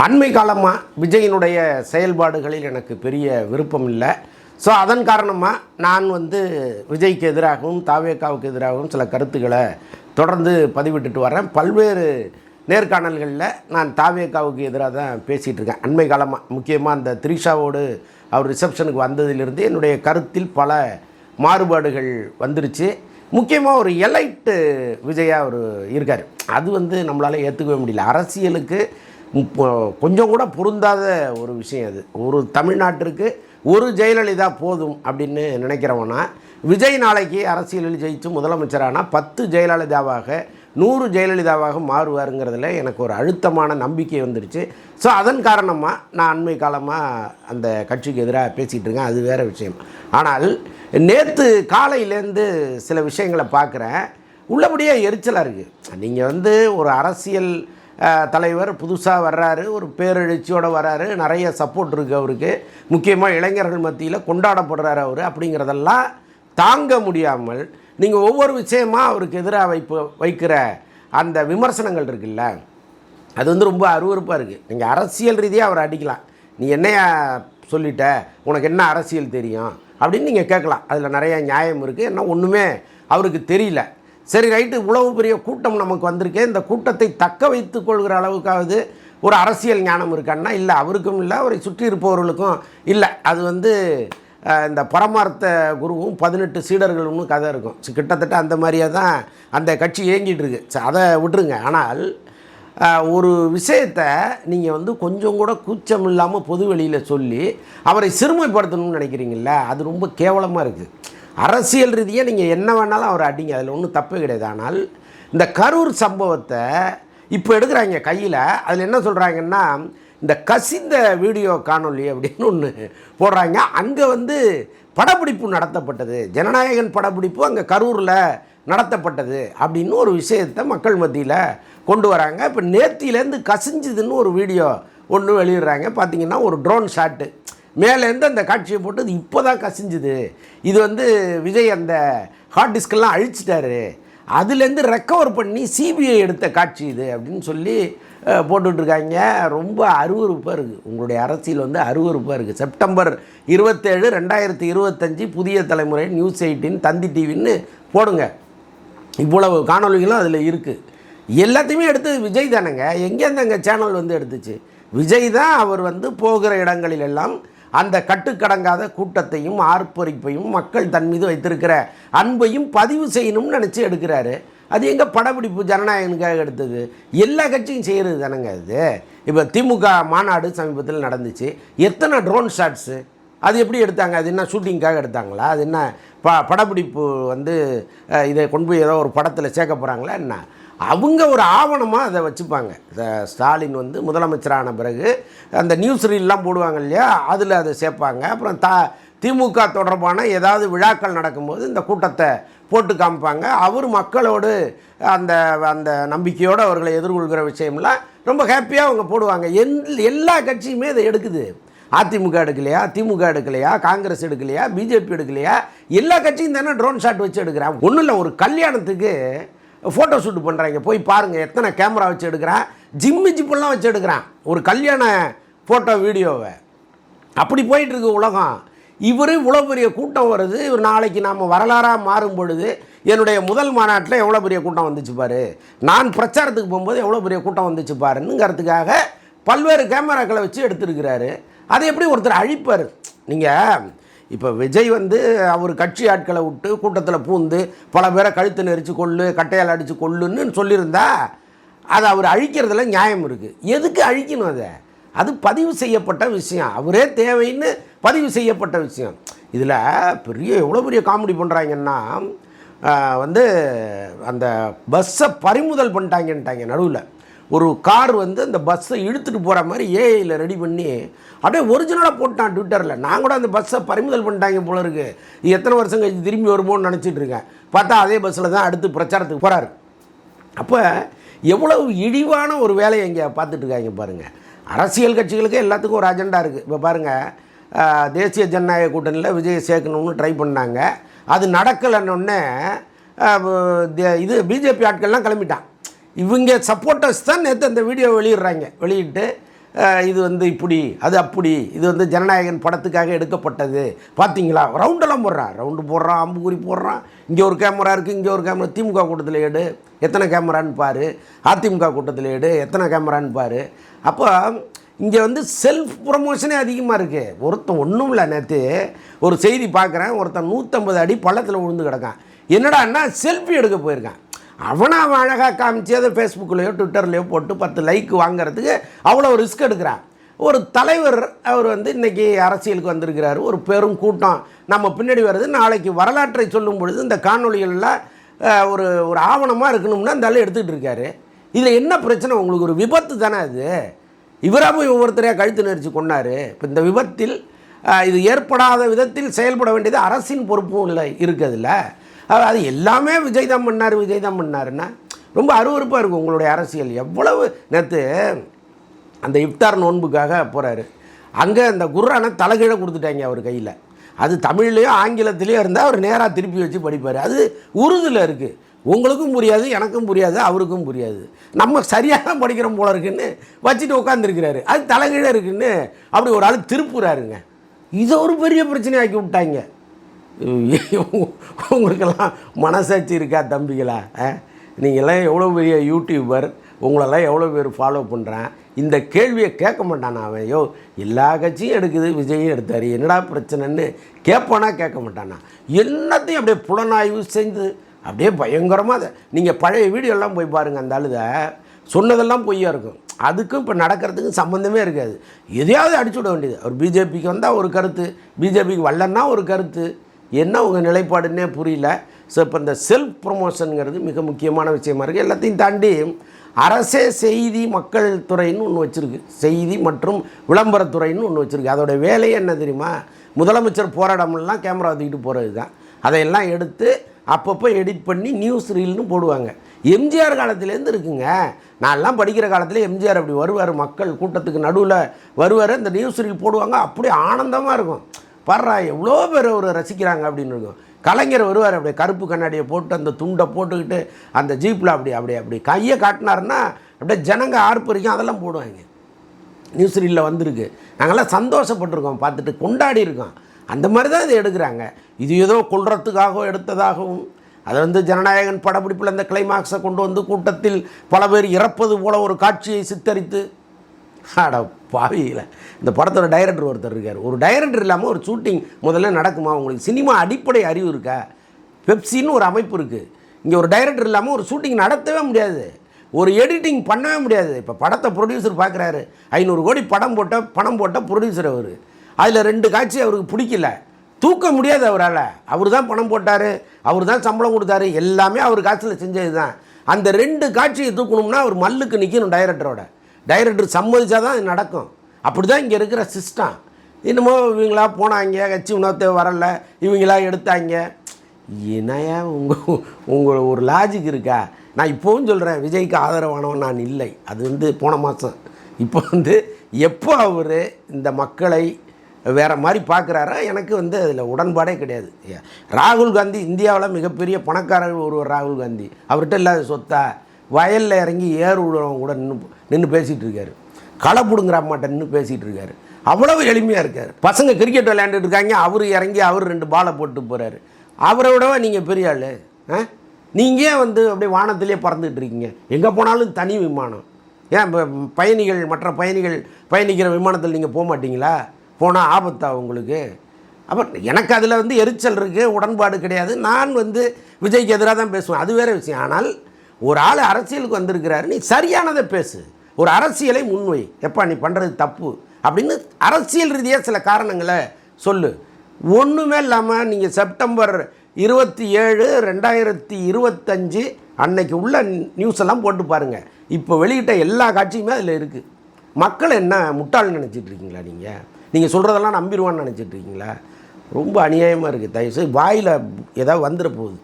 அண்மை காலமாக விஜயினுடைய செயல்பாடுகளில் எனக்கு பெரிய விருப்பம் இல்லை. ஸோ அதன் காரணமாக நான் விஜய்க்கு எதிராகவும் தாவேகாவுக்கு எதிராகவும் சில கருத்துக்களை தொடர்ந்து பதிவிட்டுட்டு வரேன். பல்வேறு நேர்காணல்களில் நான் தாவேகாவுக்கு எதிராக தான் பேசிகிட்டு இருக்கேன். அண்மை காலமாக முக்கியமாக அந்த த்ரிஷாவோடு அவர் ரிசப்ஷனுக்கு வந்ததிலிருந்து என்னுடைய கருத்தில் பல மாறுபாடுகள் வந்துருச்சு. முக்கியமாக ஒரு எலைட்டு விஜயாக அவர் இருக்கார். அது நம்மளால் ஏற்றுக்கவே முடியல. அரசியலுக்கு கொஞ்சம் கூட பொருந்தாத ஒரு விஷயம் அது. ஒரு தமிழ்நாட்டிற்கு ஒரு ஜெயலலிதா போதும் அப்படின்னு நினைக்கிறவனா, விஜய் நாளைக்கு அரசியலில் ஜெயித்து முதலமைச்சரானா 10 ஜெயலலிதாவாக 100 ஜெயலலிதாவாக மாறுவாருங்கிறதுல எனக்கு ஒரு அழுத்தமான நம்பிக்கை வந்துடுச்சு. ஸோ அதன் காரணமாக நான் அண்மை காலமாக அந்த கட்சிக்கு எதிராக பேசிகிட்டு இருக்கேன். அது வேறு விஷயம். ஆனால் நேற்று காலையிலேருந்து சில விஷயங்களை பார்க்குறேன், உள்ளபடியே எரிச்சலாக இருக்குது. நீங்கள் ஒரு அரசியல் தலைவர் புதுசாக வர்றாரு, ஒரு பேரெழுச்சியோடு வர்றாரு, நிறைய சப்போர்ட் இருக்குது அவருக்கு, முக்கியமாக இளைஞர்கள் மத்தியில் கொண்டாடப்படுறாரு அவர். அப்படிங்கிறதெல்லாம் தாங்க முடியாமல் நீங்கள் ஒவ்வொரு விஷயமாக அவருக்கு எதிராக வைக்கிற அந்த விமர்சனங்கள் இருக்குல்ல, அது ரொம்ப அருவருப்பாக இருக்குது. நீங்கள் அரசியல் ரீதியாக அவர் அடிக்கலாம். நீ என்னையா சொல்லிட்ட, உனக்கு என்ன அரசியல் தெரியும் அப்படின்னு நீங்கள் கேட்கலாம். அதில் நிறைய நியாயம் இருக்குது. என்ன ஒன்றுமே அவருக்கு தெரியல. சரி, ரைட்டு, இவ்வளவு பெரிய கூட்டம் நமக்கு வந்திருக்கே, இந்த கூட்டத்தை தக்க வைத்து கொள்கிற அளவுக்காவது ஒரு அரசியல் ஞானம் இருக்கான்னா இல்லை, அவருக்கும் இல்லை, அவரை சுற்றி இருப்பவர்களுக்கும் இல்லை. அது இந்த பரமார்த்த குருவும் 18 சீடர்களும் கதை இருக்கும். கிட்டத்தட்ட அந்த மாதிரியே தான் அந்த கட்சி இயங்கிட்டு இருக்கு. அதை விட்டுருங்க. ஆனால் ஒரு விஷயத்தை நீங்கள் கொஞ்சம் கூட கூச்சம் இல்லாமல் பொது வெளியில் சொல்லி அவரை சிறுமைப்படுத்தணும்னு நினைக்கிறீங்கள, அது ரொம்ப கேவலமாக இருக்குது. அரசியல் ரீதியாக நீங்கள் என்ன வேணாலும் அவரை அடிங்க, அதில் ஒன்றும் தப்பு கிடையாது. ஆனால் இந்த கரூர் சம்பவத்தை இப்போ எடுக்கிறாங்க கையில். அதில் என்ன சொல்கிறாங்கன்னா, இந்த கசிந்த வீடியோ காணொலி அப்படின்னு ஒன்று போடுறாங்க. அங்கே படப்பிடிப்பு நடத்தப்பட்டது, ஜனநாயகன் படப்பிடிப்பு அங்கே கரூரில் நடத்தப்பட்டது அப்படின்னு ஒரு விஷயத்தை மக்கள் மத்தியில் கொண்டு வராங்க. இப்போ நேத்திலேருந்து கசிஞ்சுதுன்னு ஒரு வீடியோ ஒன்று வெளியிடுறாங்க. பார்த்திங்கன்னா ஒரு ட்ரோன் ஷாட்டு மேலேருந்து அந்த காட்சியை போட்டு இது இப்போ தான் கசிஞ்சுது, இது விஜய் அந்த ஹார்ட் டிஸ்கெல்லாம் அழிச்சிட்டாரு, அதுலேருந்து ரெக்கவர் பண்ணி சிபிஐ எடுத்த காட்சி இது அப்படின்னு சொல்லி போட்டுட்ருக்காங்க. ரொம்ப அருவருப்பாக இருக்குது. உங்களுடைய அரசியல் அருவருப்பாக இருக்குது. செப்டம்பர் 27, 2025 புதிய தலைமுறை நியூஸ் 18 தந்தி டிவின்னு போடுங்க. இவ்வளவு காணொலிகளும் அதில் இருக்குது. எல்லாத்தையுமே எடுத்து விஜய் தானேங்க. எங்கேருந்து அங்கே சேனல் எடுத்துச்சு? விஜய் தான் அவர் போகிற இடங்களிலெல்லாம் அந்த கட்டுக்கடங்காத கூட்டத்தையும் ஆர்ப்பரிப்பையும் மக்கள் தன் மீது வைத்திருக்கிற அன்பையும் பதிவு செய்யணும்னு நினச்சி எடுக்கிறாரு. அது எங்கே படப்பிடிப்பு ஜனநாயகனுக்காக எடுத்தது? எல்லா கட்சியும் செய்கிறது தானேங்க அது. இப்போ திமுக மாநாடு சமீபத்தில் நடந்துச்சு, எத்தனை ட்ரோன் ஷாட்ஸு, அது எப்படி எடுத்தாங்க? அது என்ன ஷூட்டிங்காக எடுத்தாங்களா? அது என்ன படப்பிடிப்பு இதை கொண்டு போய் ஏதோ ஒரு படத்தில் சேர்க்க போகிறாங்களா என்ன? அவங்க ஒரு ஆவணமாக அதை வச்சுப்பாங்க. ஸ்டாலின் முதலமைச்சரான பிறகு அந்த நியூஸ் ரீல்லாம் போடுவாங்க இல்லையா, அதில் அதை சேர்ப்பாங்க. அப்புறம் திமுக தொடர்பான ஏதாவது விழாக்கள் நடக்கும்போது இந்த கூட்டத்தை போட்டு காமிப்பாங்க. அவர் மக்களோடு அந்த அந்த நம்பிக்கையோடு அவர்களை எதிர்கொள்கிற விஷயம்லாம் ரொம்ப ஹாப்பியாக அவங்க போடுவாங்க. எல்லா கட்சியுமே இதை எடுக்குது. அதிமுக எடுக்கலையா, திமுக எடுக்கலையா, காங்கிரஸ் எடுக்கலையா, பிஜேபி எடுக்கலையா? எல்லா கட்சியும் தானே ட்ரோன் ஷாட் வச்சு எடுக்கிறான். ஒன்றும் இல்லை, ஒரு கல்யாணத்துக்கு ஃபோட்டோ ஷூட் பண்ணுறாங்க, போய் பாருங்கள் எத்தனை கேமரா வச்சு எடுக்கிறான், ஜிப்பெல்லாம் வச்சு எடுக்கிறான் ஒரு கல்யாண ஃபோட்டோ வீடியோவை. அப்படி போயிட்டுருக்கு உலகம். இவர் இவ்வளோ பெரிய கூட்டம் வருது, இவர் நாளைக்கு நாம் வரலாறாக மாறும் பொழுது என்னுடைய முதல் மாநாட்டில் எவ்வளோ பெரிய கூட்டம் வந்துச்சு பாரு, நான் பிரச்சாரத்துக்கு போகும்போது எவ்வளோ பெரிய கூட்டம் வந்துச்சு பாருங்கிறதுக்காக பல்வேறு கேமராக்களை வச்சு எடுத்துருக்கிறாரு. அதை எப்படி ஒருத்தர் அழிப்பார்? நீங்கள் இப்போ விஜய் அவர் கட்சி ஆட்களை விட்டு கூட்டத்தில் பூந்து பல பேரை கழுத்து நெரிச்சு கொள்ளு, கட்டையால் அடித்து கொள்ளுன்னு சொல்லியிருந்தா அதை அவர் அழிக்கிறதுல நியாயம் இருக்குது. எதுக்கு அழிக்கணும்? அது பதிவு செய்யப்பட்ட விஷயம், அவரே தேவைன்னு பதிவு செய்யப்பட்ட விஷயம். இதில் எவ்வளோ பெரிய காமெடி பண்ணுறாங்கன்னா, அந்த பஸ்ஸை பறிமுதல் பண்ணிட்டாங்கன்ட்டாங்க. நடுவில் ஒரு கார் அந்த பஸ்ஸை இழுத்துட்டு போகிற மாதிரி ஏஐயில் ரெடி பண்ணி அப்படியே ஒரிஜினலாக போட்டான் ட்விட்டரில். நான் கூட அந்த பஸ்ஸை பறிமுதல் பண்ணிட்டாங்க போல இருக்குது, எத்தனை வருஷம் கழிச்சு திரும்பி வருமோன்னு நினச்சிட்டு இருக்கேன். பார்த்தா அதே பஸ்ஸில் தான் அடுத்து பிரச்சாரத்துக்கு போகிறாரு. அப்போ எவ்வளவு இழிவான ஒரு வேலையை இங்கே பார்த்துட்ருக்காங்க பாருங்கள். அரசியல் கட்சிகளுக்கு எல்லாத்துக்கும் ஒரு அஜெண்டா இருக்குது. இப்போ பாருங்கள், தேசிய ஜனநாயக கூட்டணியில் விஜயை சேர்க்கணும்னு ட்ரை பண்ணாங்க, அது நடக்கலைன்னொன்னே பிஜேபி ஆட்கள்லாம் கிளம்பிட்டான். இவங்க சப்போர்ட்டர்ஸ் தான் நேற்று அந்த வீடியோ வெளியிடுறாங்க. வெளியிட்டு இது வந்து இப்படி அது அப்படி, இது வந்து ஜனநாயகன் படத்துக்காக எடுக்கப்பட்டது பார்த்தீங்களா, ரவுண்டெல்லாம் போடுறான், ரவுண்டு போடுறான், அம்புக்குறி போடுறான், இங்கே ஒரு கேமரா இருக்குது, இங்கே ஒரு கேமரா, திமுக கூட்டத்தில் எடு எத்தனை கேமரான்னு பாரு, அதிமுக கூட்டத்தில் எடு எத்தனை கேமரான்னு பாரு. அப்போ இங்கே வந்து செல்ஃப் ப்ரொமோஷனே அதிகமாக இருக்குது. ஒருத்தன் ஒன்றும் இல்லை, நேற்று ஒரு செய்தி பார்க்குறேன், ஒருத்தன் 150 அடி பள்ளத்தில் விழுந்து கிடக்கான். என்னடான்னா செல்ஃபி எடுக்க போயிருக்கான். அவனை அவன் அழகாக காமிச்சு அதை ஃபேஸ்புக்லேயோ ட்விட்டர்லேயோ போட்டு 10 லைக் வாங்கிறதுக்கு அவ்வளோ ரிஸ்க் எடுக்கிறான். ஒரு தலைவர் அவர் வந்து இன்றைக்கி அரசியலுக்கு வந்திருக்கிறாரு, ஒரு பெரும் கூட்டம் நம்ம பின்னாடி வருது, நாளைக்கு வரலாற்றை சொல்லும் பொழுது இந்த காணொலிகளில் ஒரு ஒரு ஆவணமாக இருக்கணும்னா அந்த ஆள் எடுத்துக்கிட்டு இருக்காரு. இதில் என்ன பிரச்சனை? உங்களுக்கு ஒரு விபத்து தானே அது. இவராக போய் ஒவ்வொருத்தரையாக கழுத்து நெரிச்சு கொண்டார். இப்போ இந்த விபத்தில் இது ஏற்படாத விதத்தில் செயல்பட வேண்டியது அரசின் பொறுப்பும் இல்லை இருக்குதுல்ல. அது எல்லாமே விஜய் தான் பண்ணாருன்னா ரொம்ப அருவருப்பாக இருக்கும் உங்களுடைய அரசியல். எவ்வளவு நேற்று அந்த இஃப்தார் நோன்புக்காக போகிறாரு, அங்கே அந்த குர்ஆனை தலைகீழ கொடுத்துட்டாங்க அவர் கையில். அது தமிழ்லேயோ ஆங்கிலத்திலேயோ இருந்தால் அவர் நேராக திருப்பி வச்சு படிப்பார். அது உருதில் இருக்குது, உங்களுக்கும் புரியாது, எனக்கும் புரியாது, அவருக்கும் புரியாது. நம்ம சரியாக தான் படிக்கிறோம் போல இருக்குன்னு வச்சுட்டு உட்காந்துருக்கிறாரு. அது தலைகீழ இருக்குன்னு அப்படி ஒரு ஆள் திருப்புறாருங்க. இதை ஒரு பெரிய பிரச்சனையாக்கி விட்டாங்க. உங்களுக்கெல்லாம் மனசாட்சி இருக்கா தம்பிகளா? நீங்கள்லாம் எவ்வளோ பெரிய யூடியூபர், உங்களெல்லாம் எவ்வளோ பேர் ஃபாலோ பண்ணுறேன். இந்த கேள்வியை கேட்க மாட்டானா அவன்? எல்லா கட்சியும் எடுக்குது, விஜயும் எடுத்தார், என்னடா பிரச்சனைன்னு கேட்பானா? கேட்க மாட்டானா? எல்லாத்தையும் அப்படியே புலனாய்வு செஞ்சு அப்படியே பயங்கரமாக அதை நீங்கள் பழைய வீடியோலாம் போய் பாருங்கள். அந்த ஆளுத சொன்னதெல்லாம் பொய்யா இருக்கும். அதுக்கும் இப்போ நடக்கிறதுக்கு சம்மந்தமே இருக்காது. எதையாவது அடிச்சு விட வேண்டியது. அவர் பிஜேபிக்கு வந்தால் ஒரு கருத்து, பிஜேபிக்கு வரலன்னா ஒரு கருத்து. என்ன உங்கள் நிலைப்பாடுன்னே புரியல. ஸோ இப்போ இந்த செல்ஃப் ப்ரொமோஷனுங்கிறது மிக முக்கியமான விஷயமா இருக்குது. எல்லாத்தையும் தாண்டி அரசே செய்தி மக்கள் துறைன்னு ஒன்று வச்சுருக்கு, செய்தி மற்றும் விளம்பரத்துறைன்னு ஒன்று வச்சுருக்கு. அதோடய வேலையே என்ன தெரியுமா? முதலமைச்சர் போராடமெல்லாம் கேமரா தூக்கிட்டு போகிறது தான். அதையெல்லாம் எடுத்து அப்பப்போ எடிட் பண்ணி நியூஸ் ரீல்னு போடுவாங்க. எம்ஜிஆர் காலத்துலேருந்து இருக்குங்க. நான்லாம் படிக்கிற காலத்தில் எம்ஜிஆர் அப்படி வருவார், மக்கள் கூட்டத்துக்கு நடுவில் வருவார், இந்த நியூஸ் ரீல் போடுவாங்க. அப்படியே ஆனந்தமாக இருக்கும். பர்றா எவ்வளோ பேர் ஒரு ரசிக்கிறாங்க அப்படின்னு இருக்கும். கலைஞர் வருவார், அப்படியே கருப்பு கண்ணாடியை போட்டு அந்த துண்டை போட்டுக்கிட்டு அந்த ஜீப்பில் அப்படி கையை காட்டினாருன்னா அப்படியே ஜனங்க ஆர்ப்பரிக்கும், அதெல்லாம் போடுவாங்க. நியூஸ் ரீலில் வந்திருக்கு. நாங்கள்லாம் சந்தோஷப்பட்டிருக்கோம், பார்த்துட்டு கொண்டாடி இருக்கோம். அந்த மாதிரி தான் இதை எடுக்கிறாங்க. இது ஏதோ கொள்றதுக்காகவும் எடுத்ததாகவும், அதை வந்து ஜனநாயகன் படப்பிடிப்பில் அந்த கிளைமாக்ஸை கொண்டு வந்து கூட்டத்தில் பல பேர் இறப்பது போல ஒரு காட்சியை சித்தரித்து, அட பாவியில் இந்த படத்தோட டைரக்டர் ஒருத்தர் இருக்கார். ஒரு டைரக்டர் இல்லாமல் ஒரு ஷூட்டிங் முதல்ல நடக்குமா? உங்களுக்கு சினிமா அடிப்படை அறிவு இருக்கா? பெப்சின்னு ஒரு அமைப்பு இருக்குது. இங்கே ஒரு டைரக்டர் இல்லாமல் ஒரு ஷூட்டிங் நடத்தவே முடியாது, ஒரு எடிட்டிங் பண்ணவே முடியாது. இப்போ படத்தை ப்ரொடியூசர் பார்க்குறாரு, 500 கோடி பணம் போட்ட ப்ரொடியூசர் அவர். அதில் 2 காட்சி அவருக்கு பிடிக்கல, தூக்க முடியாது அவரால். அவர் தான் பணம் போட்டார், அவர் தான் சம்பளம் கொடுத்தாரு, எல்லாமே அவர் காட்சியில் செஞ்சது தான். அந்த 2 காட்சியை தூக்கணும்னா அவர் மல்லுக்கு நிற்கணும் டைரக்டர் சம்மதிச்சா தான் இது நடக்கும். அப்படி தான் இங்கே இருக்கிற சிஸ்டம். இன்னமும் இவங்களா போனாங்க, கட்சி உணவத்தை வரல, இவங்களா எடுத்தாங்க. என்னையா உங்கள் ஒரு லாஜிக் இருக்கா? நான் இப்போவும் சொல்கிறேன், விஜய்க்கு ஆதரவானவன் நான் இல்லை. அது வந்து போன மாதம். இப்போ வந்து எப்போ அவர் இந்த மக்களை வேறு மாதிரி பார்க்குறாரா, எனக்கு வந்து அதில் உடன்பாடே கிடையாது. ராகுல் காந்தி இந்தியாவில் மிகப்பெரிய பணக்காரர்கள் ஒருவர் ராகுல் காந்தி. அவர்கிட்ட இல்லாத சொத்தா? வயலில் இறங்கி ஏர் விடுறவங்க கூட நின்று பேசிகிட்டு இருக்காரு, களை பிடுங்குற அம்மாட்ட நின்று பேசிகிட்டு இருக்காரு. அவ்வளவு எளிமையாக இருக்கார். பசங்க கிரிக்கெட் விளையாண்டுட்டு இருக்காங்க, அவர் இறங்கி அவர் 2 பாலை போட்டு போகிறாரு. அவரை விடவா நீங்கள் பெரிய ஆள்? நீங்கள் வந்து அப்படியே வானத்திலே பறந்துட்டு இருக்கீங்க, எங்கே போனாலும் தனி விமானம். ஏன் பயணிகள் மற்ற பயணிகள் பயணிக்கிற விமானத்தில் நீங்கள் போக மாட்டீங்களா? போனால் ஆபத்தா உங்களுக்கு? அப்போ எனக்கு அதில் வந்து எரிச்சல் இருக்குது, உடன்பாடு கிடையாது. நான் வந்து விஜய்க்கு எதிராக தான் பேசுவேன், அது வேறு விஷயம். ஆனால் ஒரு ஆள் அரசியலுக்கு வந்திருக்கிறாரு, நீ சரியானதை பேசு, ஒரு அரசியலை முன்வை. எப்பா நீ பண்ணுறது தப்பு அப்படின்னு அரசியல் ரீதியாக சில காரணங்களை சொல்லு. ஒன்றுமே இல்லாமல் நீங்கள் செப்டம்பர் 27, 2025 அன்னைக்கு உள்ள நியூஸ் எல்லாம் போட்டு பாருங்கள். இப்போ வெளியிட்ட எல்லா காட்சியுமே அதில் இருக்குது. மக்கள் என்ன முட்டாள் நினச்சிட்டு இருக்கீங்களா? நீங்கள் சொல்கிறதெல்லாம் நம்பிடுவான்னு நினச்சிட்டு இருக்கீங்களா? ரொம்ப அநியாயமாக இருக்குது. தயவுசெய்து வாயில் ஏதாவது வந்துட போகுது.